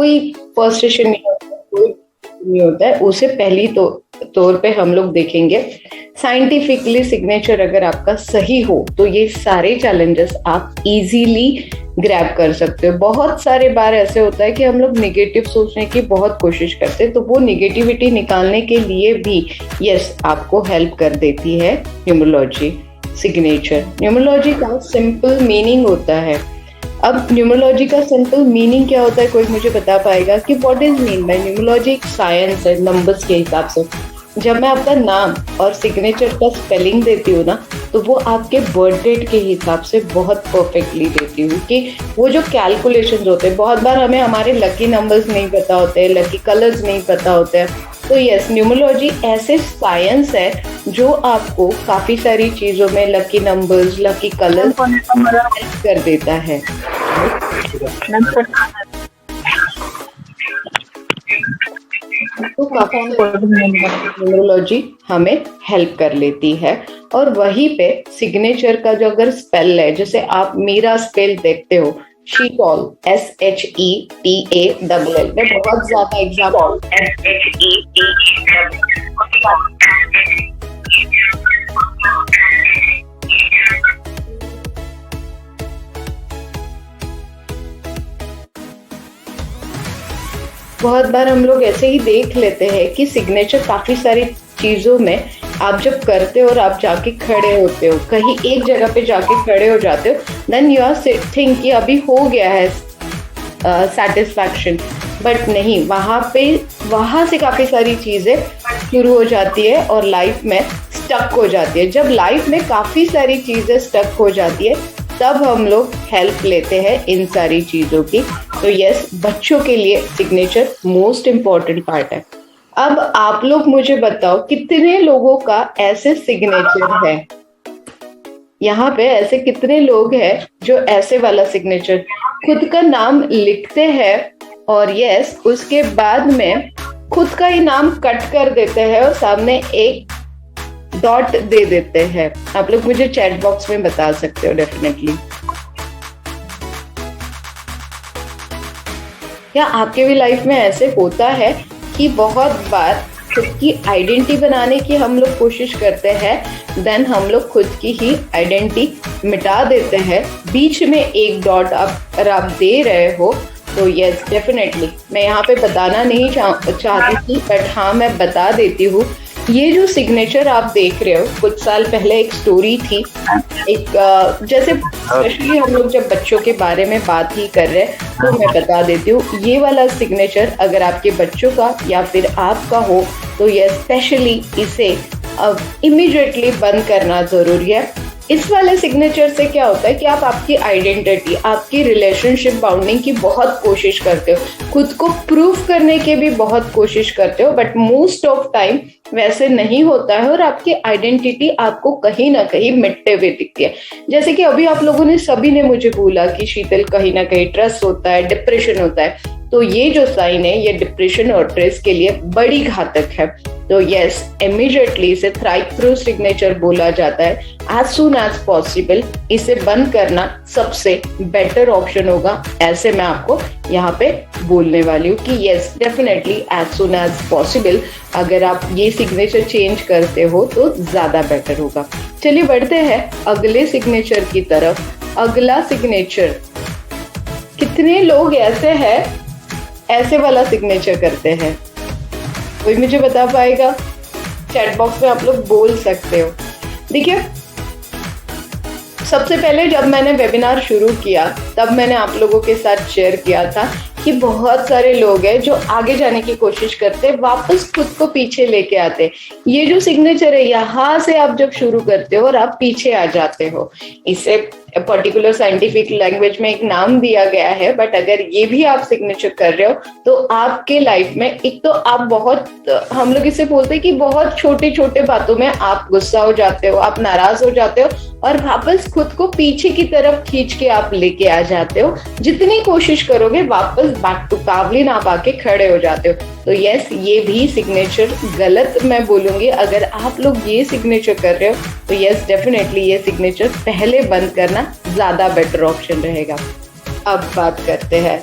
कोई फ्रस्ट्रेशन नहीं होता, कोई नहीं होता है, उसे पहली तौर पे हम लोग देखेंगे। साइंटिफिकली सिग्नेचर अगर आपका सही हो तो ये सारे चैलेंजेस आप इजीली ग्रैब कर सकते हो। बहुत सारे बार ऐसे होता है कि हम लोग निगेटिव सोचने की बहुत कोशिश करते हैं, तो वो निगेटिविटी निकालने के लिए भी यस आपको हेल्प कर देती है न्यूमरोलॉजी सिग्नेचर। न्यूमरोलॉजी का सिंपल मीनिंग होता है। अब न्यूमरोलॉजी का सिंपल मीनिंग क्या होता है, कोई मुझे बता पाएगा कि what is mean by numerology? एक साइंस है नंबर्स के हिसाब से। जब मैं आपका नाम और सिग्नेचर का स्पेलिंग देती हूँ ना, तो वो आपके बर्थ डेट के हिसाब से बहुत परफेक्टली देती हूँ कि वो जो कैलकुलेशंस होते हैं, बहुत बार हमें हमारे लकी नंबर्स नहीं पता होते हैं, लकी कलर्स नहीं पता होते हैं। तो यस, न्यूमरोलॉजी ऐसे साइंस है जो आपको काफी सारी चीजों में lucky numbers, lucky colours help कर देता है। तो काफी न्यूमरोलॉजी हमें हेल्प कर लेती है। और वहीं पे सिग्नेचर का जो अगर स्पेल है, जैसे आप मेरा स्पेल देखते हो शीतल, SHETALL, मैं बहुत ज्यादा एग्जाम्पल बहुत बार हम लोग ऐसे ही देख लेते हैं कि सिग्नेचर काफी सारी चीजों में आप जब करते हो और आप जाके खड़े होते हो, कहीं एक जगह पे जाके खड़े हो जाते हो, देन यू आर थिंक कि अभी हो गया है सेटिस्फैक्शन, बट नहीं, वहां से काफी सारी चीजें शुरू हो जाती है और लाइफ में स्टक हो जाती है। जब लाइफ में काफी सारी चीजें स्टक हो जाती है, तब हम लोग हेल्प लेते हैं इन सारी चीजों की। तो यस, बच्चों के लिए सिग्नेचर मोस्ट इम्पॉर्टेंट पार्ट है। अब आप लोग मुझे बताओ कितने लोगों का ऐसे सिग्नेचर है? यहाँ पे ऐसे कितने लोग हैं जो ऐसे वाला सिग्नेचर खुद का नाम लिखते हैं और यस उसके बाद में खुद का ही नाम कट कर देते हैं और सामने एक डॉट दे देते हैं? आप लोग मुझे चैट बॉक्स में बता सकते हो डेफिनेटली। क्या आपके भी लाइफ में ऐसे होता है कि बहुत बार खुद की आइडेंटिटी बनाने की हम लोग कोशिश करते हैं, देन हम लोग खुद की ही आइडेंटिटी मिटा देते हैं, बीच में एक डॉट अगर आप दे रहे हो तो यस डेफिनेटली मैं यहाँ पे बताना नहीं चाहती थी, बट हाँ मैं बता देती हूँ। ये जो सिग्नेचर आप देख रहे हो, कुछ साल पहले एक स्टोरी थी, एक जैसे स्पेशली हम लोग जब बच्चों के बारे में बात ही कर रहे हैं तो मैं बता देती हूँ, ये वाला सिग्नेचर अगर आपके बच्चों का या फिर आपका हो तो ये स्पेशली इसे इमीडिएटली बंद करना जरूरी है। इस वाले सिग्नेचर से क्या होता है कि आप आपकी आइडेंटिटी, आपकी रिलेशनशिप बाउंडिंग की बहुत कोशिश करते हो, खुद को प्रूव करने की भी बहुत कोशिश करते हो, बट मोस्ट ऑफ टाइम वैसे नहीं होता है और आपकी आइडेंटिटी आपको कहीं ना कहीं मिटते हुए दिखती है। जैसे कि अभी आप लोगों ने सभी ने मुझे बोला कि शीतल कहीं ना कहीं स्ट्रेस होता है, डिप्रेशन होता है, तो ये जो साइन है ये डिप्रेशन और स्ट्रेस के लिए बड़ी घातक है। तो यस, इमीडिएटली इसे थ्राइव थ्रू सिग्नेचर बोला जाता है। एज सून एज पॉसिबल इसे बंद करना सबसे बेटर ऑप्शन होगा, ऐसे मैं आपको यहाँ पे बोलने वाली हूँ कि yes definitely as soon as possible अगर आप ये सिग्नेचर चेंज करते हो तो ज्यादा बेटर होगा। चलिए बढ़ते हैं अगले सिग्नेचर की तरफ। अगला सिग्नेचर, कितने लोग ऐसे हैं ऐसे वाला सिग्नेचर करते हैं? कोई मुझे बता पाएगा? चैट बॉक्स में आप लोग बोल सकते हो। देखिए, सबसे पहले जब मैंने वेबिनार शुरू किया तब मैंने आप लोगों के साथ शेयर किया था कि बहुत सारे लोग हैं जो आगे जाने की कोशिश करते, वापस खुद को पीछे लेके आते। ये जो सिग्नेचर है, यहाँ से आप जब शुरू करते हो और आप पीछे आ जाते हो, इसे पर्टिकुलर साइंटिफिक लैंग्वेज में एक नाम दिया गया है, बट अगर ये भी आप सिग्नेचर कर रहे हो तो आपके लाइफ में एक तो आप बहुत, हम लोग इसे बोलते हैं कि बहुत छोटे छोटे बातों में आप गुस्सा हो जाते हो, आप नाराज हो जाते हो और वापस खुद को पीछे की तरफ खींच के आप लेके आ जाते हो। जितनी कोशिश करोगे वापस बैक टू कावलिन आप आके खड़े हो जाते हो। तो यस, ये भी सिग्नेचर गलत मैं बोलूंगी। अगर आप लोग ये सिग्नेचर कर रहे हो तो यस डेफिनेटली ये सिग्नेचर पहले बंद करना ज्यादा बेटर ऑप्शन रहेगा। अब बात करते हैं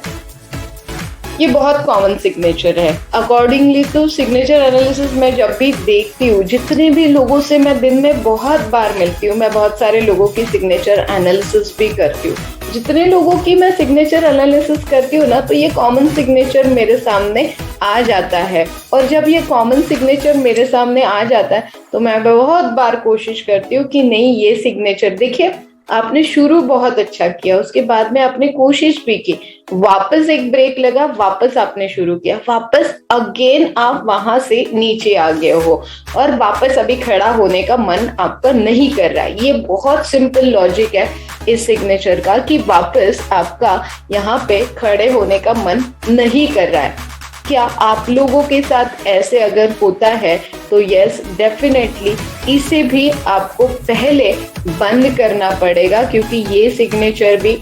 ये बहुत कॉमन सिग्नेचर है। अकॉर्डिंगली तो सिग्नेचर एनालिसिस मैं जब भी देखती हूँ, जितने भी लोगों से मैं दिन में बहुत बार मिलती हूँ, मैं बहुत सारे लोगों की सिग्नेचर एनालिसिस भी करती हूँ। जितने लोगों की मैं सिग्नेचर एनालिसिस करती हूँ ना, तो ये कॉमन सिग्नेचर मेरे सामने आ जाता है। और जब ये कॉमन सिग्नेचर मेरे सामने आ जाता है तो मैं बहुत बार कोशिश करती हूँ कि नहीं, ये सिग्नेचर देखिए, आपने शुरू बहुत अच्छा किया, उसके बाद में आपने कोशिश भी की, वापस एक ब्रेक लगा, वापस आपने शुरू किया, वापस अगेन आप वहां से नीचे आ गए हो और वापस अभी खड़ा होने का मन आपका नहीं कर रहा है। ये बहुत सिंपल लॉजिक है इस सिग्नेचर का कि वापस आपका यहाँ पे खड़े होने का मन नहीं कर रहा है। क्या आप लोगों के साथ ऐसे अगर होता है तो यस, डेफिनेटली इसे भी आपको पहले बंद करना पड़ेगा, क्योंकि ये सिग्नेचर भी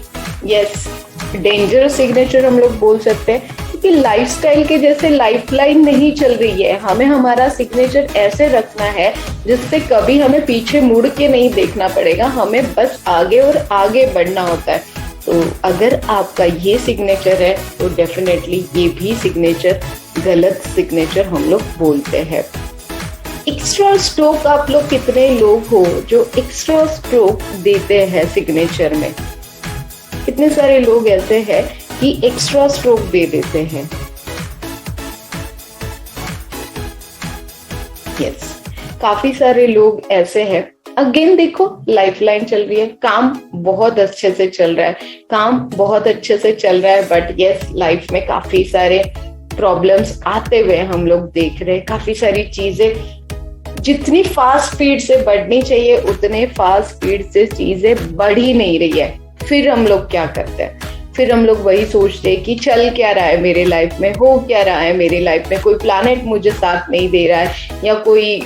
यस डेंजरस सिग्नेचर हम लोग बोल सकते हैं, क्योंकि लाइफस्टाइल के जैसे लाइफलाइन नहीं चल रही है। हमें हमारा सिग्नेचर ऐसे रखना है जिससे कभी हमें पीछे मुड़ के नहीं देखना पड़ेगा, हमें बस आगे और आगे बढ़ना होता है। तो अगर आपका ये सिग्नेचर है तो डेफिनेटली ये भी सिग्नेचर गलत सिग्नेचर हम लोग बोलते हैं। एक्स्ट्रा स्ट्रोक, आप लोग कितने लोग हो जो एक्स्ट्रा स्ट्रोक देते हैं सिग्नेचर में? कितने सारे लोग ऐसे हैं कि एक्स्ट्रा स्ट्रोक दे देते हैं? यस, काफी सारे लोग ऐसे हैं। अगेन देखो, लाइफलाइन चल रही है, काम बहुत अच्छे से चल रहा है, काम बहुत अच्छे से चल रहा है, बट यस, लाइफ में काफी सारे प्रॉब्लम्स आते हुए हम लोग देख रहे हैं। काफी सारी चीजें जितनी फास्ट स्पीड से बढ़नी चाहिए उतने फास्ट स्पीड से चीजें बढ़ ही नहीं रही है। फिर हम लोग क्या करते हैं? फिर हम लोग वही सोचते हैं कि चल क्या रहा है मेरे लाइफ में, हो क्या रहा है मेरी लाइफ में, कोई प्लैनेट मुझे साथ नहीं दे रहा है या कोई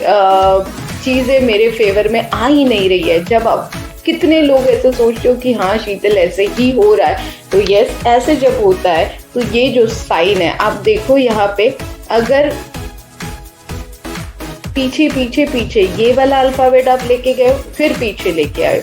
चीजें मेरे फेवर में आ ही नहीं रही है। जब आप कितने लोग ऐसे सोचते हो कि हाँ शीतल ऐसे ही हो रहा है, तो यस, ऐसे जब होता है तो ये जो साइन है आप देखो यहाँ पे, अगर पीछे पीछे पीछे ये वाला अल्फाबेट आप लेके गए हो, फिर पीछे लेके आए,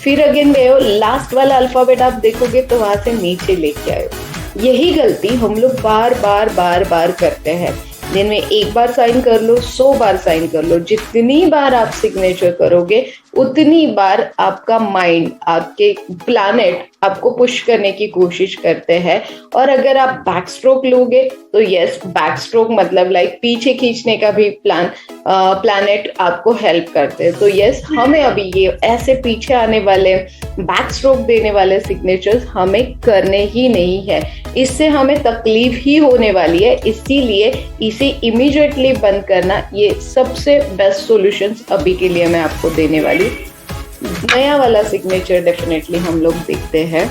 फिर अगेन गए हो, लास्ट वाला अल्फाबेट आप देखोगे तो वहां से नीचे लेके आए। यही गलती हम लोग बार बार बार बार करते हैं। दिन में एक बार साइन कर लो, 100 बार साइन कर लो, जितनी बार आप सिग्नेचर करोगे उतनी बार आपका माइंड, आपके प्लैनेट आपको पुश करने की कोशिश करते हैं। और अगर आप बैक स्ट्रोक लोगे तो यस, बैक स्ट्रोक मतलब लाइक पीछे खींचने का भी प्लैनेट आपको हेल्प करते हैं। तो यस, हमें अभी ये ऐसे पीछे आने वाले बैक स्ट्रोक देने वाले सिग्नेचर्स हमें करने ही नहीं है, इससे हमें तकलीफ ही होने वाली है। इसीलिए इसे इमीडिएटली बंद करना ये सबसे बेस्ट सॉल्यूशन अभी के लिए मैं आपको देने वाली। नया वाला सिग्नेचर डेफिनेटली हम लोग देखते हैं।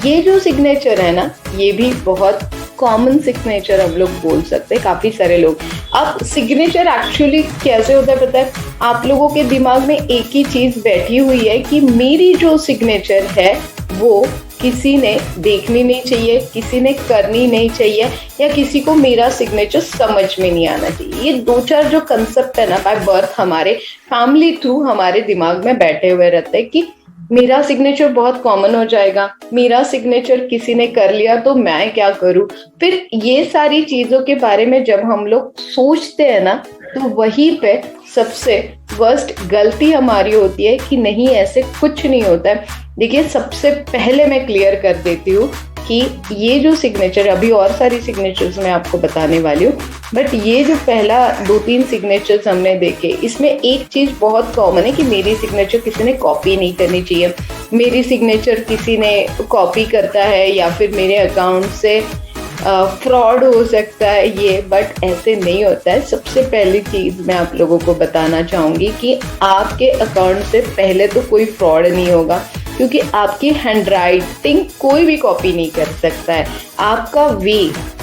ये जो सिग्नेचर है ना, ये भी बहुत कॉमन सिग्नेचर हम लोग बोल सकते हैं, काफी सारे लोग। अब सिग्नेचर एक्चुअली कैसे होता है पता है? आप लोगों के दिमाग में एक ही चीज बैठी हुई है कि मेरी जो सिग्नेचर है वो किसी ने देखनी नहीं चाहिए, किसी ने करनी नहीं चाहिए, या किसी को मेरा सिग्नेचर समझ में नहीं आना चाहिए। ये दो चार जो कंसेप्ट है ना, बाय बर्थ हमारे फैमिली थ्रू हमारे दिमाग में बैठे हुए रहते हैं कि मेरा सिग्नेचर बहुत कॉमन हो जाएगा, मेरा सिग्नेचर किसी ने कर लिया तो मैं क्या करूं। फिर ये सारी चीजों के बारे में जब हम लोग सोचते हैं ना, तो वहीं पे सबसे वर्स्ट गलती हमारी होती है कि नहीं, ऐसे कुछ नहीं होता है। देखिए, सबसे पहले मैं क्लियर कर देती हूँ कि ये जो सिग्नेचर, अभी और सारी सिग्नेचर्स मैं आपको बताने वाली हूँ, बट ये जो पहला 2-3 सिग्नेचर्स हमने देखे, इसमें एक चीज बहुत कॉमन है कि मेरी सिग्नेचर किसी ने कॉपी नहीं करनी चाहिए, मेरी सिग्नेचर किसी ने कॉपी करता है या फिर मेरे अकाउंट से फ्रॉड हो सकता है ये, बट ऐसे नहीं होता है। सबसे पहली चीज मैं आप लोगों को बताना चाहूंगी कि आपके अकाउंट से पहले तो कोई फ्रॉड नहीं होगा, क्योंकि आपकी हैंडराइटिंग कोई भी कॉपी नहीं कर सकता है। आपका वे,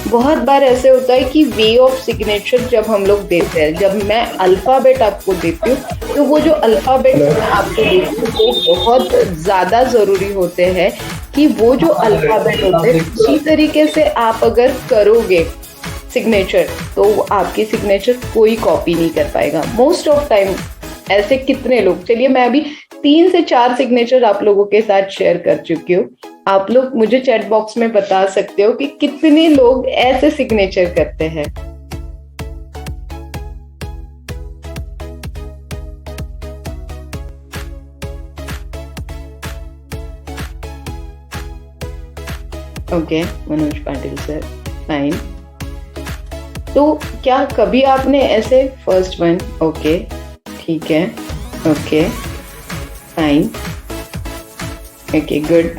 बहुत बार ऐसे होता है कि वे ऑफ सिग्नेचर जब हम लोग देते हैं, जब मैं अल्फाबेट आपको देती हूँ, तो वो जो अल्फाबेट मैं आपको देती हूँ वो बहुत ज़्यादा ज़रूरी होते हैं कि वो जो अल्फाबेट होते हैं उसी तरीके से आप अगर करोगे सिग्नेचर तो आपकी सिग्नेचर कोई कॉपी नहीं कर पाएगा मोस्ट ऑफ टाइम। ऐसे कितने लोग, चलिए मैं अभी 3 से 4 सिग्नेचर आप लोगों के साथ शेयर कर चुकी हूँ आप लोग मुझे चैट बॉक्स में बता सकते हो कि कितने लोग ऐसे सिग्नेचर करते हैं। Okay, Manoj Patil sir, fine. तो क्या कभी आपने ऐसे फर्स्ट वन, ओके ठीक है, okay fine, okay good,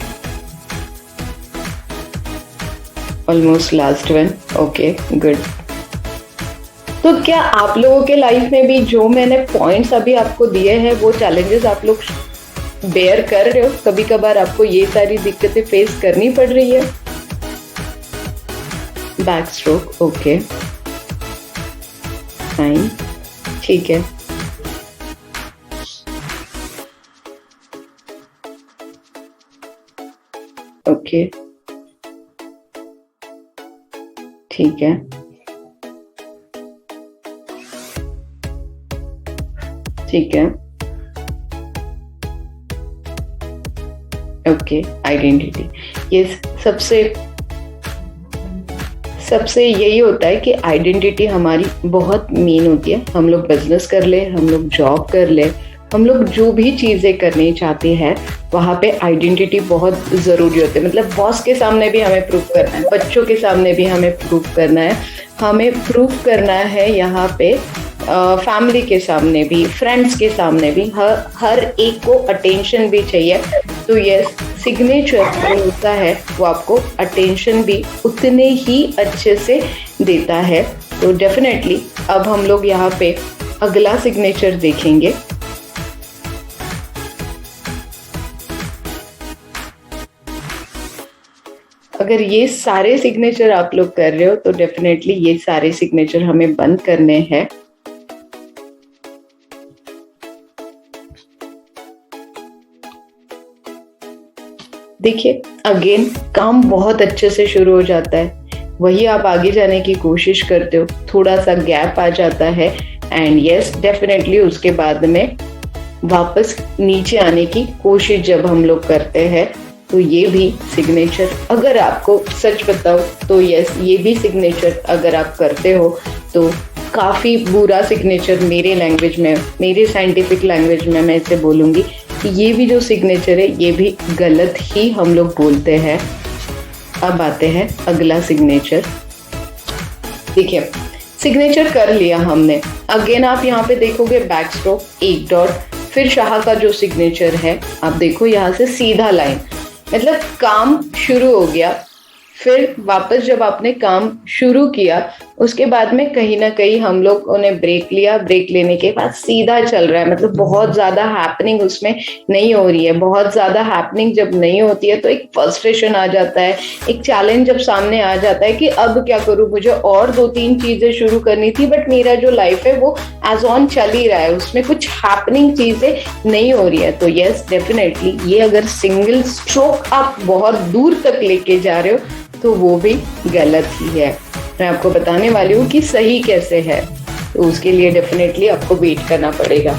almost last one, okay good. तो क्या आप लोगों के लाइफ में भी जो मैंने पॉइंट्स अभी आपको दिए हैं वो चैलेंजेस आप लोग बेयर कर रहे हो? कभी कभार आपको ये सारी दिक्कतें फेस करनी पड़ रही है? बैक स्ट्रोक, ओके फाइन, ठीक है। ओके ठीक है, ठीक है, ओके। आइडेंटिटी, ये सबसे यही होता है कि आइडेंटिटी हमारी बहुत मेन होती है। हम लोग बिजनेस कर ले, हम लोग जॉब कर ले, हम लोग जो भी चीजें करनी चाहते हैं वहां पे आइडेंटिटी बहुत जरूरी होती है। मतलब बॉस के सामने भी हमें प्रूफ करना है, बच्चों के सामने भी हमें प्रूफ करना है, हमें प्रूफ करना है यहाँ पे फैमिली के सामने भी, फ्रेंड्स के सामने भी, हर एक को अटेंशन भी चाहिए। तो ये सिग्नेचर जो होता है वो आपको अटेंशन भी उतने ही अच्छे से देता है। तो डेफिनेटली अब हम लोग यहाँ पे अगला सिग्नेचर देखेंगे। अगर ये सारे सिग्नेचर आप लोग कर रहे हो तो डेफिनेटली ये सारे सिग्नेचर हमें बंद करने हैं। देखिए अगेन काम बहुत अच्छे से शुरू हो जाता है, वही आप आगे जाने की कोशिश करते हो, थोड़ा सा गैप आ जाता है एंड यस डेफिनेटली उसके बाद में वापस नीचे आने की कोशिश जब हम लोग करते हैं तो ये भी सिग्नेचर, अगर आपको सच बताओ तो यस ये भी सिग्नेचर अगर आप करते हो तो काफी बुरा सिग्नेचर मेरे लैंग्वेज में, मेरे साइंटिफिक लैंग्वेज में मैं इसे बोलूंगी कि ये भी जो सिग्नेचर है ये भी गलत ही हम लोग बोलते हैं। अब आते हैं अगला सिग्नेचर। देखिए सिग्नेचर कर लिया हमने, अगेन आप यहाँ पे देखोगे बैक स्ट्रोक, एक डॉट, फिर शाह का जो सिग्नेचर है आप देखो यहाँ से सीधा लाइन, मतलब काम शुरू हो गया। फिर वापस जब आपने काम शुरू किया उसके बाद में कहीं ना कहीं हम लोग ने ब्रेक लिया, ब्रेक लेने के बाद सीधा चल रहा है, मतलब बहुत ज्यादा हैपनिंग उसमें नहीं हो रही है। बहुत ज्यादा हैपनिंग जब नहीं होती है तो एक फ्रस्ट्रेशन आ जाता है, एक चैलेंज जब सामने आ जाता है कि अब क्या करूं, मुझे और 2-3 चीजें शुरू करनी थी बट मेरा जो लाइफ है वो एज ऑन चल ही रहा है, उसमें कुछ हैपनिंग चीजें नहीं हो रही है। तो यस डेफिनेटली ये अगर सिंगल स्ट्रोक आप बहुत दूर तक लेके जा रहे हो तो वो भी गलत ही है। मैं आपको बताने वाली हूँ कि सही कैसे है, तो उसके लिए डेफिनेटली आपको वेट करना पड़ेगा।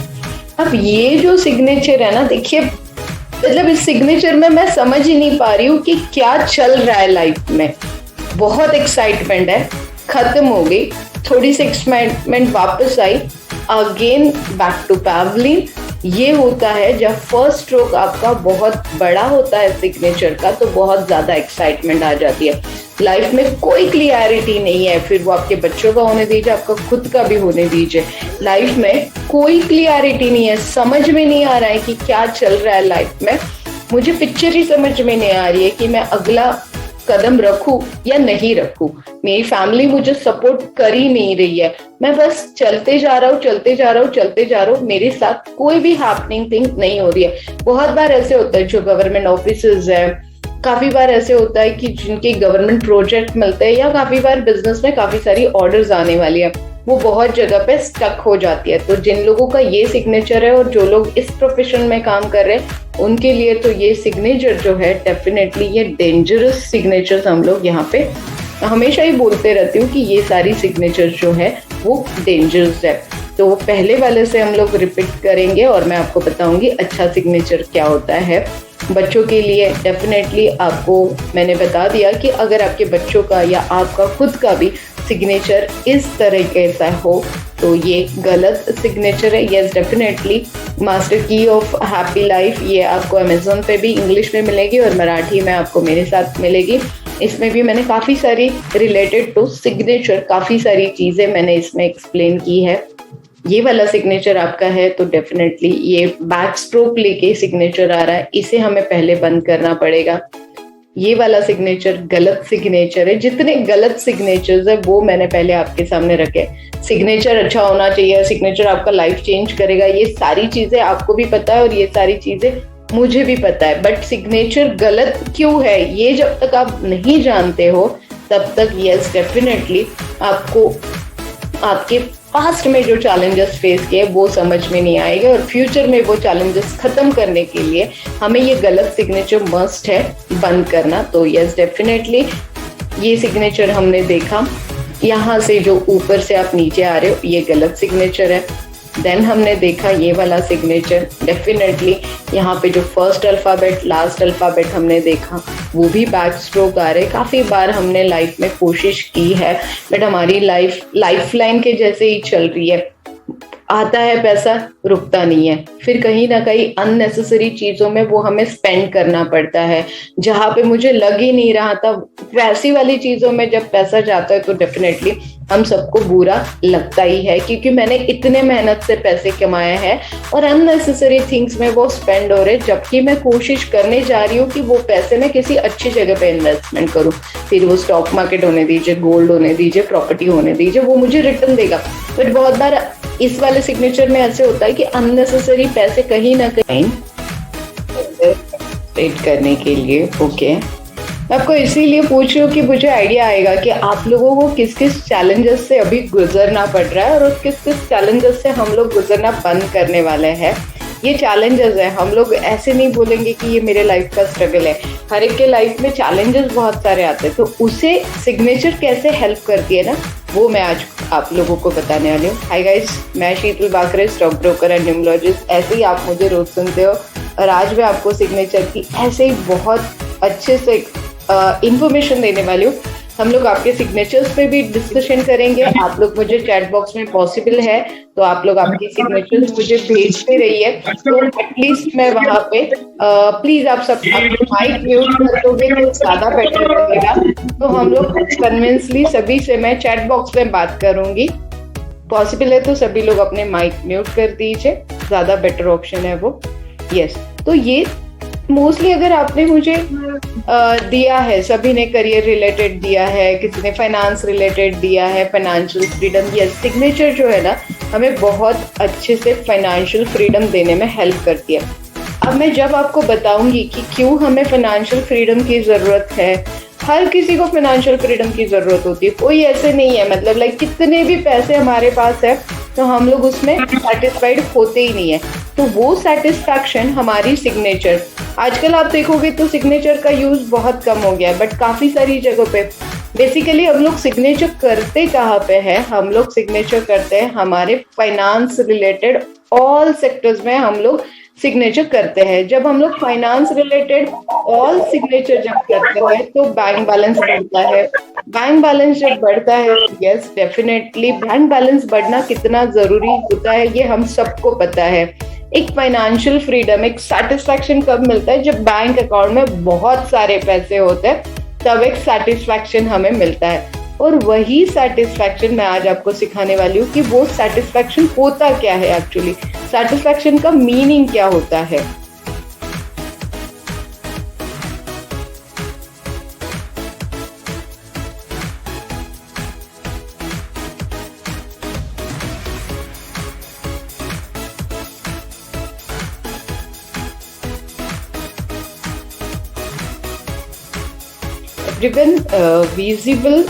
अब ये जो सिग्नेचर है ना, देखिए मतलब इस सिग्नेचर में मैं समझ ही नहीं पा रही हूँ कि क्या चल रहा है लाइफ में। बहुत एक्साइटमेंट है, खत्म हो गई, थोड़ी सी एक्साइटमेंट वापस आई, अगेन बैक टू पैवलिन। ये होता है जब फर्स्ट स्ट्रोक आपका बहुत बड़ा होता है सिग्नेचर का, तो बहुत ज्यादा एक्साइटमेंट आ जाती है। लाइफ में कोई क्लियरिटी नहीं है, फिर वो आपके बच्चों का होने दीजिए, आपका खुद का भी होने दीजिए, लाइफ में कोई क्लियरिटी नहीं है, समझ में नहीं आ रहा है कि क्या चल रहा है लाइफ में। मुझे पिक्चर ही समझ में नहीं आ रही है कि मैं अगला कदम रखूं या नहीं रखूं। मेरी फैमिली मुझे सपोर्ट कर ही नहीं रही है, मैं बस चलते जा रहा हूँ, चलते जा रहा हूँ, चलते जा रहा हूँ, मेरे साथ कोई भी हैपनिंग थिंग नहीं हो रही है। बहुत बार ऐसे होता है जो गवर्नमेंट ऑफिसर्स है, काफी बार ऐसे होता है कि जिनके गवर्नमेंट प्रोजेक्ट मिलते हैं, या काफी बार बिजनेस में काफी सारी ऑर्डर्स आने वाली है, वो बहुत जगह पे स्टक हो जाती है। तो जिन लोगों का ये सिग्नेचर है और जो लोग इस प्रोफेशन में काम कर रहे हैं उनके लिए तो ये सिग्नेचर जो है डेफिनेटली ये डेंजरस सिग्नेचर्स हम लोग यहाँ पे हमेशा ही बोलते रहती हूँ कि ये सारी सिग्नेचर जो है वो डेंजरस है। तो पहले वाले से हम लोग रिपीट करेंगे और मैं आपको बताऊंगी अच्छा सिग्नेचर क्या होता है। बच्चों के लिए डेफिनेटली आपको मैंने बता दिया कि अगर आपके बच्चों का या आपका खुद का भी सिग्नेचर इस तरीके से हो तो ये गलत सिग्नेचर है। यस डेफिनेटली मास्टर की ऑफ हैप्पी लाइफ ये आपको अमेजोन पे भी इंग्लिश में मिलेगी और मराठी में आपको मेरे साथ मिलेगी। इसमें भी मैंने काफ़ी सारी रिलेटेड टू सिग्नेचर काफ़ी सारी चीज़ें मैंने इसमें एक्सप्लेन की है। ये वाला सिग्नेचर आपका है तो डेफिनेटली ये बैक स्ट्रोक लेके सिग्नेचर आ रहा है, इसे हमें पहले बंद करना पड़ेगा। ये वाला सिग्नेचर गलत सिग्नेचर है। जितने गलत सिग्नेचर्स है वो मैंने पहले आपके सामने रखे। सिग्नेचर अच्छा होना चाहिए, सिग्नेचर आपका लाइफ चेंज करेगा, ये सारी चीजें आपको भी पता है और ये सारी चीजें मुझे भी पता है। बट सिग्नेचर गलत क्यों है ये जब तक आप नहीं जानते हो तब तक यस डेफिनेटली आपको आपके पास्ट में जो चैलेंजेस फेस किए वो समझ में नहीं आएगा और फ्यूचर में वो चैलेंजेस खत्म करने के लिए हमें ये गलत सिग्नेचर मस्ट है बंद करना। तो यस डेफिनेटली ये सिग्नेचर हमने देखा, यहाँ से जो ऊपर से आप नीचे आ रहे हो ये गलत सिग्नेचर है। देन हमने देखा ये वाला सिग्नेचर, डेफिनेटली यहाँ पे जो फर्स्ट अल्फाबेट लास्ट अल्फाबेट हमने देखा वो भी बैक स्ट्रोक आ रहे। काफ़ी बार हमने लाइफ में कोशिश की है बट हमारी लाइफ लाइन के जैसे ही चल रही है, आता है पैसा रुकता नहीं है, फिर कहीं ना कहीं अननेसेसरी चीज़ों में वो हमें स्पेंड करना पड़ता है। जहाँ पे मुझे लग ही नहीं रहा था वैसी वाली चीज़ों में जब पैसा जाता है तो डेफिनेटली हम सबको बुरा लगता ही है, क्योंकि मैंने इतने मेहनत से पैसे कमाए हैं और अननेसेसरी थिंग्स में वो स्पेंड हो रहे, जबकि मैं कोशिश करने जा रही हूँ कि वो पैसे मैं किसी अच्छी जगह पे इन्वेस्टमेंट करूँ। फिर वो स्टॉक मार्केट होने दीजिए, गोल्ड होने दीजिए, प्रॉपर्टी होने दीजिए, वो मुझे रिटर्न देगा। बट बहुत बार इस वाले सिग्नेचर में ऐसे होता है कि अननेसेसरी पैसे कहीं ना कहीं ट्रेड करने के लिए ओके। मैं आपको इसीलिए पूछ रही हूँ कि मुझे आइडिया आएगा कि आप लोगों को किस किस चैलेंजेस से अभी गुजरना पड़ रहा है और किस किस चैलेंजेस से हम लोग गुजरना बंद करने वाले हैं। ये चैलेंजेस है, हम लोग ऐसे नहीं बोलेंगे कि ये मेरे लाइफ का स्ट्रगल है। हर एक के लाइफ में चैलेंजेस बहुत सारे आते हैं, तो उसे सिग्नेचर कैसे हेल्प करती है ना, वो मैं आज आप लोगों को बताने वाली हूँ। हाय गाइस, मैं Sheetal Bakre, stock broker and numerologist. ऐसे ही आप मुझे रोज सुनते हो और आज मैं आपको सिग्नेचर की ऐसे ही बहुत अच्छे से इंफॉर्मेशन देने वाली हूँ। हम लोग आपके सिग्नेचर्स पे भी डिस्कशन करेंगे। आप लोग मुझे चैट बॉक्स में पॉसिबल है तो आप लोग आपके सिग्नेचर्स मुझे भेजते रहिए, तो एटलीस्ट मैं वहाँ पे प्लीज आप सब माइक म्यूट कर दोगे तो ज्यादा बेटर रहेगा। तो हम लोग कन्विंसली सभी से मैं चैट बॉक्स में बात करूंगी, पॉसिबल है तो सभी लोग अपने माइक म्यूट कर दीजिए, ज्यादा बेटर ऑप्शन है वो। यस, तो ये मोस्टली अगर आपने मुझे दिया है, सभी ने करियर रिलेटेड दिया है, किसी ने फाइनेंस रिलेटेड दिया है, फाइनेंशियल फ्रीडम। यस, सिग्नेचर जो है ना हमें बहुत अच्छे से फाइनेंशियल फ्रीडम देने में हेल्प करती है। अब मैं जब आपको बताऊंगी कि क्यों हमें फाइनेंशियल फ्रीडम की ज़रूरत है, हर किसी को फाइनेंशियल फ्रीडम की ज़रूरत होती है, कोई ऐसे नहीं है मतलब लाइक कितने भी पैसे हमारे पास है तो हम लोग उसमें सेटिस्फाइड होते ही नहीं है। तो वो सेटिस्फैक्शन हमारी सिग्नेचर, आजकल आप देखोगे तो सिग्नेचर का यूज़ बहुत कम हो गया है, बट काफ़ी सारी जगहों पे बेसिकली हम लोग सिग्नेचर करते कहाँ पे है, हम लोग सिग्नेचर करते हैं हमारे फाइनेंस रिलेटेड ऑल सेक्टर्स में हम लोग सिग्नेचर करते हैं। जब हम लोग फाइनेंस रिलेटेड ऑल सिग्नेचर जब करते हैं तो बैंक बैलेंस बढ़ता है। बैंक बैलेंस जब बढ़ता है, यस डेफिनेटली बैंक बैलेंस बढ़ना कितना जरूरी होता है ये हम सबको पता है। एक फाइनेंशियल फ्रीडम, एक सेटिस्फैक्शन कब मिलता है, जब बैंक अकाउंट में बहुत सारे पैसे होते हैं, तब एक सेटिस्फैक्शन हमें मिलता है। और वही सेटिस्फैक्शन मैं आज आपको सिखाने वाली हूँ कि वो सेटिस्फैक्शन होता क्या है, एक्चुअली सेटिस्फैक्शन का मीनिंग क्या होता है। एवरीवन विजिबल,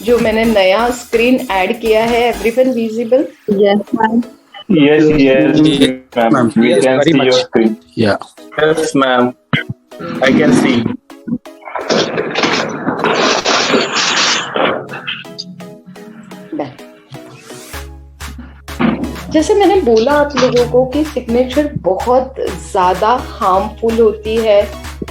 जो मैंने नया स्क्रीन ऐड किया है, everyone visible? Yes, ma'am. Yes, yes, ma'am. We Yes, can very see much. your screen. Yeah. Yes, ma'am. I can see. जैसे मैंने बोला आप लोगों को कि सिग्नेचर बहुत ज़्यादा हार्मफुल होती है,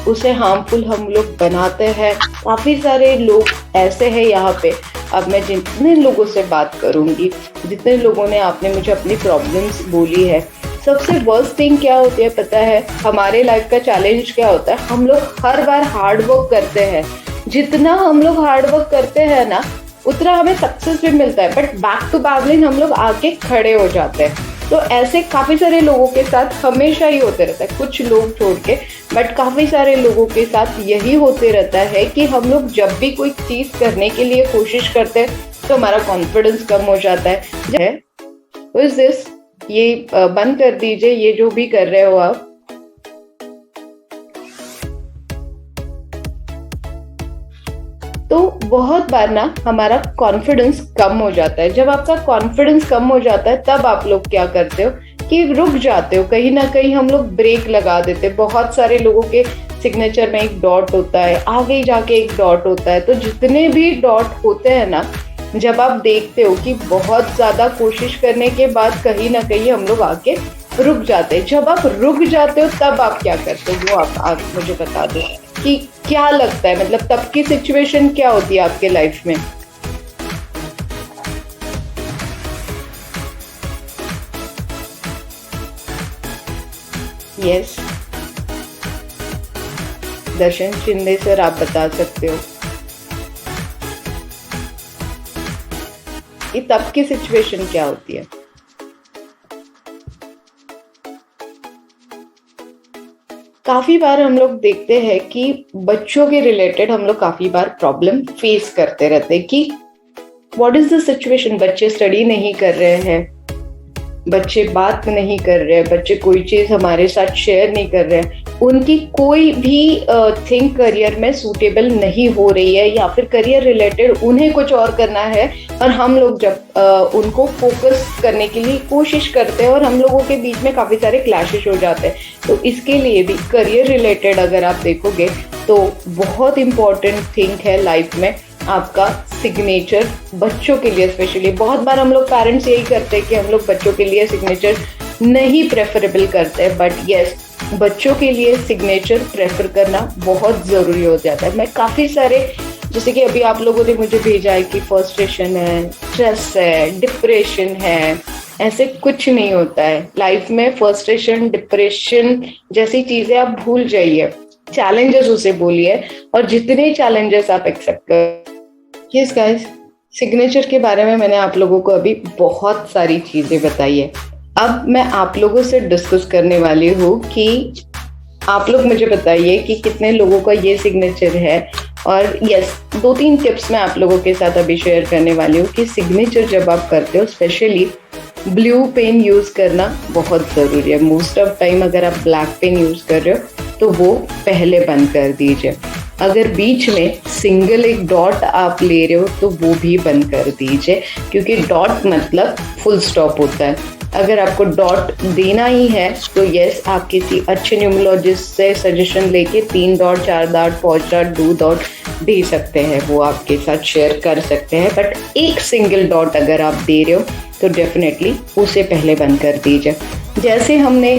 उसे हार्मफुल हम लोग बनाते हैं। काफ़ी सारे लोग ऐसे हैं यहाँ पे। अब मैं जितने लोगों से बात करूँगी, जितने लोगों ने आपने मुझे अपनी प्रॉब्लम्स बोली है, सबसे वर्स्ट थिंग क्या होती है पता है? हमारे लाइफ का चैलेंज क्या होता है? हम लोग हर बार हार्ड वर्क करते हैं, जितना हम लोग हार्ड वर्क करते हैं ना उतना हमें सक्सेस भी मिलता है, बट बैक टू बैकलाइन हम लोग आके खड़े हो जाते हैं। तो ऐसे काफी सारे लोगों के साथ हमेशा ही होते रहता है, कुछ लोग छोड़ के, बट काफी सारे लोगों के साथ यही होते रहता है कि हम लोग जब भी कोई चीज करने के लिए कोशिश करते हैं तो हमारा कॉन्फिडेंस कम हो जाता है। इज दिस, ये बंद कर दीजिए, ये जो भी कर रहे हो आप। तो बहुत बार ना हमारा कॉन्फिडेंस कम हो जाता है। जब आपका कॉन्फिडेंस कम हो जाता है तब आप लोग क्या करते हो कि रुक जाते हो, कहीं ना कहीं हम लोग ब्रेक लगा देते हैं। बहुत सारे लोगों के सिग्नेचर में एक डॉट होता है, आगे जाके एक डॉट होता है। तो जितने भी डॉट होते हैं ना, जब आप देखते हो कि बहुत ज्यादा कोशिश करने के बाद कहीं ना कहीं हम लोग आके रुक जाते हैं। जब आप रुक जाते हो तब आप क्या करते हो, वो आप मुझे बता दो कि क्या लगता है, मतलब तब की सिचुएशन क्या होती है आपके लाइफ में? यस, दर्शन शिंदे सर, आप बता सकते हो कि तब की सिचुएशन क्या होती है? काफी बार हम लोग देखते हैं कि बच्चों के रिलेटेड हम लोग काफी बार प्रॉब्लम फेस करते रहते हैं कि व्हाट इज द सिचुएशन। बच्चे स्टडी नहीं कर रहे हैं, बच्चे बात नहीं कर रहे हैं, बच्चे कोई चीज हमारे साथ शेयर नहीं कर रहे हैं, उनकी कोई भी थिंग करियर में सूटेबल नहीं हो रही है, या फिर करियर रिलेटेड उन्हें कुछ और करना है और हम लोग जब उनको फोकस करने के लिए कोशिश करते हैं और हम लोगों के बीच में काफी सारे क्लैशेस हो जाते हैं। तो इसके लिए भी करियर रिलेटेड अगर आप देखोगे तो बहुत इंपॉर्टेंट थिंग है लाइफ में आपका सिग्नेचर। बच्चों के लिए स्पेशली बहुत बार हम लोग पेरेंट्स यही करते हैं कि हम लोग बच्चों के लिए सिग्नेचर नहीं प्रेफरेबल करते हैं, बट यस, बच्चों के लिए सिग्नेचर प्रेफर करना बहुत ज़रूरी हो जाता है। मैं काफ़ी सारे, जैसे कि अभी आप लोगों ने मुझे भेजा है कि फ्रस्ट्रेशन है, स्ट्रेस है, डिप्रेशन है, ऐसे कुछ नहीं होता है लाइफ में। फ्रस्ट्रेशन, डिप्रेशन जैसी चीज़ें आप भूल जाइए, चैलेंजेस उसे बोलिए, और जितने चैलेंजेस आप एक्सेप्ट कर। यस गाइस, सिग्नेचर के बारे में मैंने आप लोगों को अभी बहुत सारी चीज़ें बताई है। अब मैं आप लोगों से डिस्कस करने वाली हूँ कि आप लोग मुझे बताइए कि कितने लोगों का ये सिग्नेचर है। और यस, 2-3 टिप्स मैं आप लोगों के साथ अभी शेयर करने वाली हूँ कि सिग्नेचर जब आप करते हो, स्पेशली ब्लू पेन यूज़ करना बहुत ज़रूरी है। मोस्ट ऑफ टाइम अगर आप ब्लैक पेन यूज़ कर रहे हो तो वो पहले बंद कर दीजिए। अगर बीच में सिंगल एक डॉट आप ले रहे हो तो वो भी बंद कर दीजिए, क्योंकि डॉट मतलब फुल स्टॉप होता है। अगर आपको डॉट देना ही है तो यस, आप किसी अच्छे न्यूमरोलॉजिस्ट से सजेशन लेके 3 डॉट, 4 डॉट, 5 डॉट, 2 डॉट दे सकते हैं, वो आपके साथ शेयर कर सकते हैं। बट एक सिंगल डॉट अगर आप दे रहे हो तो डेफिनेटली उसे पहले बंद कर दीजिए। जैसे हमने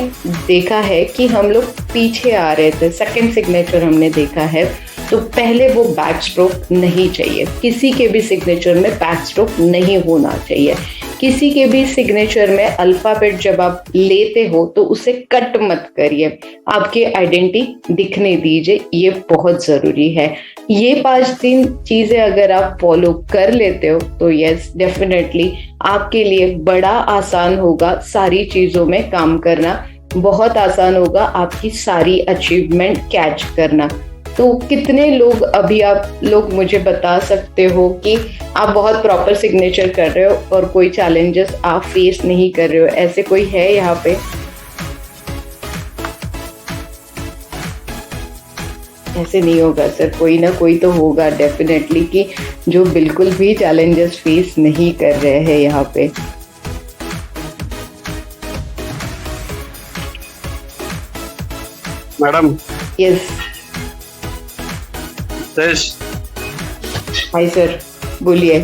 देखा है कि हम लोग पीछे आ रहे थे, सेकंड सिग्नेचर हमने देखा है, तो पहले वो बैक स्ट्रोक नहीं चाहिए। किसी के भी सिग्नेचर में बैक स्ट्रोक नहीं होना चाहिए। किसी के भी सिग्नेचर में अल्फाबेट जब आप लेते हो तो उसे कट मत करिए, आपके आइडेंटिटी दिखने दीजिए, ये बहुत ज़रूरी है। ये 5-3 चीज़ें अगर आप फॉलो कर लेते हो तो यस, डेफिनेटली आपके लिए बड़ा आसान होगा सारी चीज़ों में काम करना, बहुत आसान होगा आपकी सारी अचीवमेंट कैच करना। तो कितने लोग अभी आप लोग मुझे बता सकते हो कि आप बहुत प्रॉपर सिग्नेचर कर रहे हो और कोई चैलेंजेस आप फेस नहीं कर रहे हो? ऐसे कोई है यहाँ पे? ऐसे नहीं होगा सर, कोई ना कोई तो होगा डेफिनेटली कि जो बिल्कुल भी चैलेंजेस फेस नहीं कर रहे हैं यहाँ पे। मैडम। यस हाय सर, बोलिए।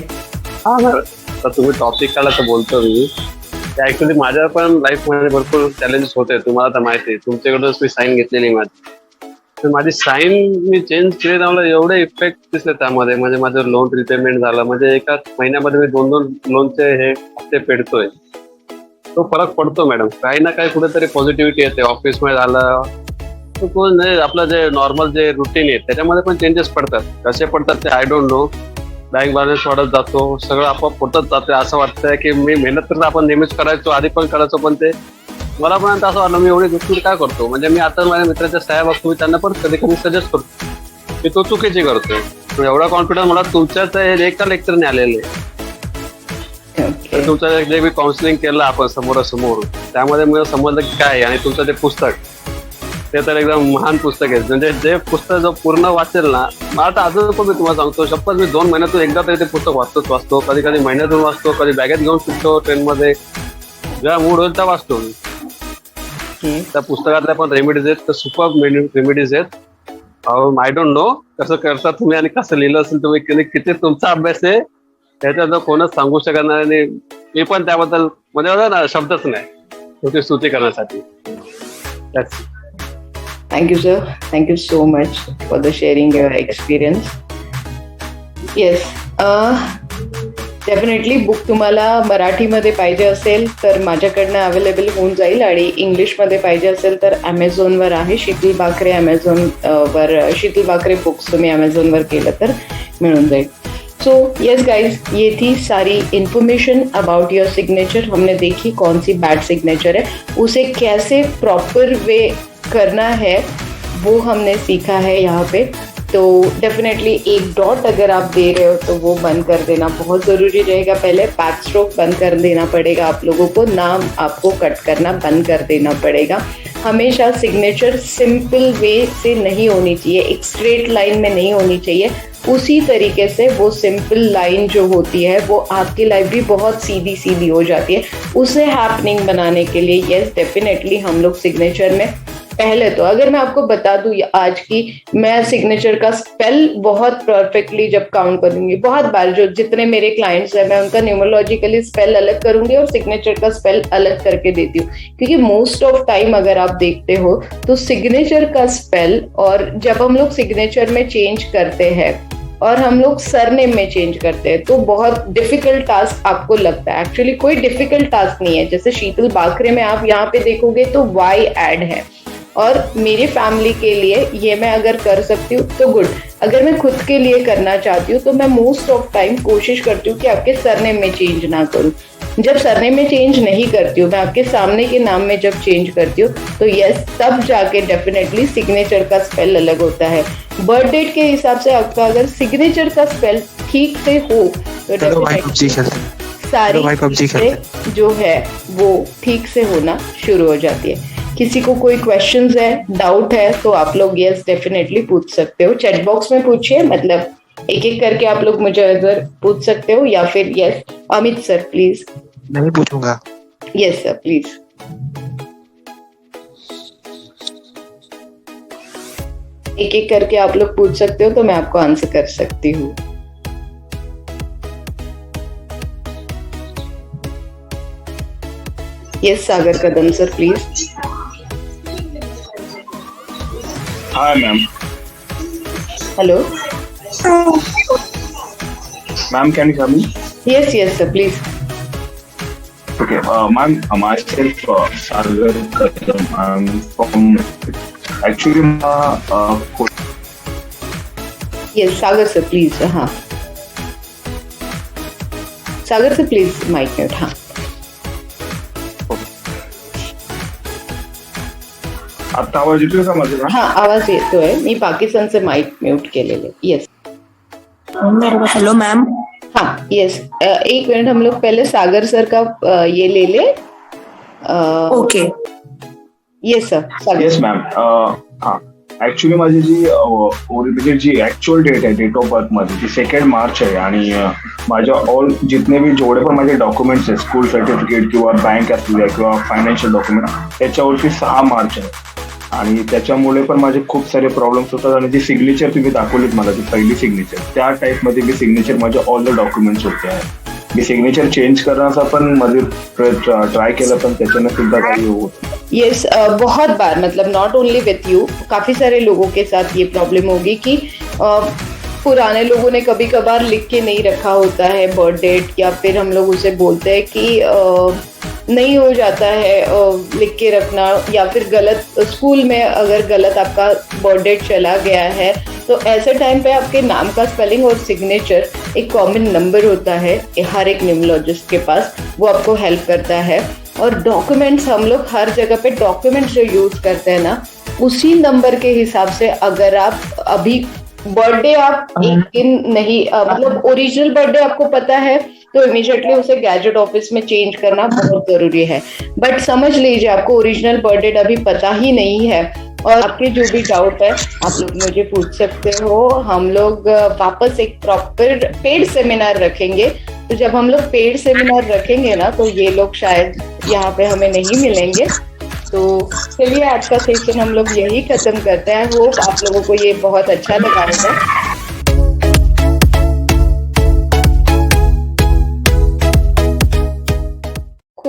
हाँ सर, तुम्ही टॉपिक काढला तर बोलतो मी ऍक्च्युली माझ्या पण लाईफ मध्ये भरपूर चॅलेंजेस होते, तुम्हाला तर माहिती आहे, तुमच्याकडूनच मी साईन घेतलेली माझी. तर माझी साईन मी चेंज केली तर मला एवढे इफेक्ट दिसले त्यामध्ये. म्हणजे माझं लोन रिपेमेंट झालं, म्हणजे एका महिन्यामध्ये मी 2-2 लोनचे हे हप्ते फेडतोय. तो फरक पडतो मॅडम, काही ना काही कुठेतरी पॉझिटिव्हिटी येते. ऑफिसमध्ये झालं तो कोण नाही, आपलं जे नॉर्मल जे रुटीन आहे त्याच्यामध्ये पण चेंजेस पडतात. कसे पडतात ते I don't know. Bank balance वाढत जातो, सगळं आपोआप होतच जाते. असं वाटतंय की मी मेहनत तर आपण नेहमीच करायचो, आधी पण करायचो, पण ते मला पण आता असं वाटलं मी एवढी दुःखी काय करतो. म्हणजे मी आता माझ्या मित्राच्या सह्या बघतो, मी त्यांना पण कधी कधी सजेस्ट करतो की तो चुकीची करतोय. तो एवढा कॉन्फिडन्स मला तुमच्याच एका लेक्चरने आलेले. तर तुमचं जे मी काउन्सिलिंग केलं आपण समोरासमोर, त्यामध्ये मला समजलं की काय आहे. आणि तुमचं ते पुस्तक ते तर एकदम महान पुस्तक आहे. म्हणजे जे पुस्तक जो पूर्ण वाचेल ना, मला तर अजून पण मी तुम्हाला सांगतो, शपथ मी 2 महिन्यातून एकदा तरी ते पुस्तक वाचतो. कधी कधी महिन्यातून वाचतो, कधी बॅगेत घेऊन फिरतो ट्रेनमध्ये, जेव्हा मूड होईल त्या वाचतो मी. त्या पुस्तकातल्या पण रेमेडीज आहेत, तर सुपर रेमेडीज आहेत. आय डोंट नो कसं करता तुम्ही आणि कसं लिहिलं असेल तुम्ही, किती तुमचा अभ्यास आहे त्याच्यात कोणच सांगू शकत नाही. आणि मी पण त्याबद्दल म्हणजे ना शब्दच नाही तुमची स्तुती करण्यासाठी. Thank you, sir. Thank you so much for the sharing your experience. Yes, definitely book तुम्हाला मराठीमध्ये पाहिजे असेल तर माझ्याकडनं अवेलेबल होऊन जाईल, आणि इंग्लिशमध्ये पाहिजे असेल तर ॲमेझॉनवर आहे. शीतल बाकरे वर शीतल बाकरे बुक्स तुम्ही ॲमेझॉनवर केलं तर मिळून जाईल. सो यस गाइज, ये थी सारी इन्फॉर्मेशन अबाउट योर सिग्नेचर. हमने देखी कौन सी बैड सिग्नेचर है, उसे कैसे प्रॉपर वे करना है वो हमने सीखा है यहाँ पे. तो डेफिनेटली एक डॉट अगर आप दे रहे हो तो वो बंद कर देना बहुत ज़रूरी रहेगा. पहले बैक स्ट्रोक बंद कर देना पड़ेगा आप लोगों को, नाम आपको कट करना बंद कर देना पड़ेगा. हमेशा सिग्नेचर सिंपल वे से नहीं होनी चाहिए, एक स्ट्रेट लाइन में नहीं होनी चाहिए. उसी तरीके से वो सिंपल लाइन जो होती है वो आपकी लाइफ भी बहुत सीधी सीधी हो जाती है. उसे हैपनिंग बनाने के लिए यस डेफिनेटली हम लोग सिग्नेचर में पहले तो अगर मैं आपको बता दूं आज की, मैं सिग्नेचर का स्पेल बहुत परफेक्टली जब काउंट करूंगी, बहुत बार जो जितने मेरे क्लाइंट्स हैं मैं उनका न्यूमरोलॉजिकली स्पेल अलग करूंगी और सिग्नेचर का स्पेल अलग करके देती हूँ. क्योंकि मोस्ट ऑफ टाइम अगर आप देखते हो तो सिग्नेचर का स्पेल, और जब हम लोग सिग्नेचर में चेंज करते हैं और हम लोग सरनेम में चेंज करते हैं तो बहुत डिफिकल्ट टास्क आपको लगता है. एक्चुअली कोई डिफिकल्ट टास्क नहीं है. जैसे शीतल बाकरे में आप यहाँ पे देखोगे तो वाई ऐड है, और मेरी फैमिली के लिए ये मैं अगर कर सकती हूँ तो गुड. अगर मैं खुद के लिए करना चाहती हूँ तो मैं मोस्ट ऑफ टाइम कोशिश करती हूँ कि आपके सरनेम में चेंज ना करूँ. जब सरनेम में चेंज नहीं करती हूँ, मैं आपके सामने के नाम में जब चेंज करती हूँ तो यस तब जाके डेफिनेटली सिग्नेचर का स्पेल अलग होता है. बर्थ डेट के हिसाब से आपका अगर सिग्नेचर का स्पेल ठीक से हो तो डेफिनेटली सारी चीजें जो है वो ठीक से होना शुरू हो जाती है. किसी को कोई क्वेश्चंस है, डाउट है तो आप लोग यस डेफिनेटली पूछ सकते हो. चैट बॉक्स में पूछिए, मतलब एक एक करके आप लोग मुझे अगर पूछ सकते हो, या फिर यस अमित सर प्लीज. मैं पूछूंगा. Yes sir please. एक एक करके आप लोग पूछ सकते हो तो मैं आपको आंसर कर सकती हूँ. Yes Sagar Kadam sir please. Hi, ma'am. Hello. Ma'am, can you hear me? Yes yes sir please. Okay, ma'am, myself, Sagar Kadam. I'm from actually, yes Sagar sir please. हाँ सागर सर प्लीज माइक म्यूट. हाँ आता आवाज येतोय का माझा? हाँ आवाज येतोय. मी पाकिस्तान से माइक म्यूट केलेले. यस. Hello ma'am. हाँ यस, एक मिनट हम लोग पहले सागर सर का ये ले ले. Okay. Yes sir. Sagar. Yes ma'am. हा ऍक्च्युली माझी जी ऍक्च्युअल डेट आहे, डेट ऑफ बर्थ मध्ये ती 2 मार्च आहे. आणि माझ्या ऑल जितने भी जेवढे पण माझे डॉक्युमेंट्स आहेत, स्कूल सर्टिफिकेट किंवा बँक असू द्या किंवा फायनान्शियल डॉक्युमेंट, त्याच्यावरती 6 मार्च आहे. आणि त्याच्यामुळे पण माझे खूप सारे प्रॉब्लेम्स होतात. आणि जी सिग्नेचर तुम्ही दाखवलीत मला, ती पहिली सिग्नेचर, त्या टाईपमध्ये मी सिग्नेचर माझे ऑल द डॉक्युमेंट्स होते आहे. मी सिग्नेचर चेंज करण्याचा पण मध्ये ट्राय केलं, पण त्याच्यानं सुद्धा काही होत. यस, बहुत बार, मतलब नॉट ओनली विथ यू, काफी सारे लोगों के साथ ये प्रॉब्लम होगी कि पुराने लोगों ने कभी कभार लिख के नहीं रखा होता है बर्थ डेट, या फिर हम लोग उसे बोलते हैं कि नहीं हो जाता है लिख के रखना, या फिर गलत स्कूल में अगर गलत आपका बर्थ डेट चला गया है तो ऐसे टाइम पे आपके नाम का स्पेलिंग और सिग्नेचर एक कॉमन नंबर होता है हर एक न्यूमरोलॉजिस्ट के पास, वो आपको हेल्प करता है. और डॉक्यूमेंट्स, हम लोग हर जगह पे डॉक्यूमेंट्स जो यूज करते हैं ना, उसी नंबर के हिसाब से अगर आप अभी बर्थडे आप एक दिन नहीं मतलब ओरिजिनल बर्थडे आपको पता है तो इमीडिएटली उसे गैजेट ऑफिस में चेंज करना बहुत जरूरी है. बट समझ लीजिए आपको ओरिजिनल बर्थडे अभी पता ही नहीं है और आपके जो भी डाउट है आप लोग मुझे पूछ सकते हो. हम लोग वापस एक प्रॉपर पेड सेमिनार रखेंगे, तो जब हम लोग पेड सेमिनार रखेंगे ना तो ये लोग शायद यहाँ पे हमें नहीं मिलेंगे. तो चलिए आज का सेशन हम लोग यही खत्म करते हैं. होप आप लोगों को ये बहुत अच्छा लगा होगा.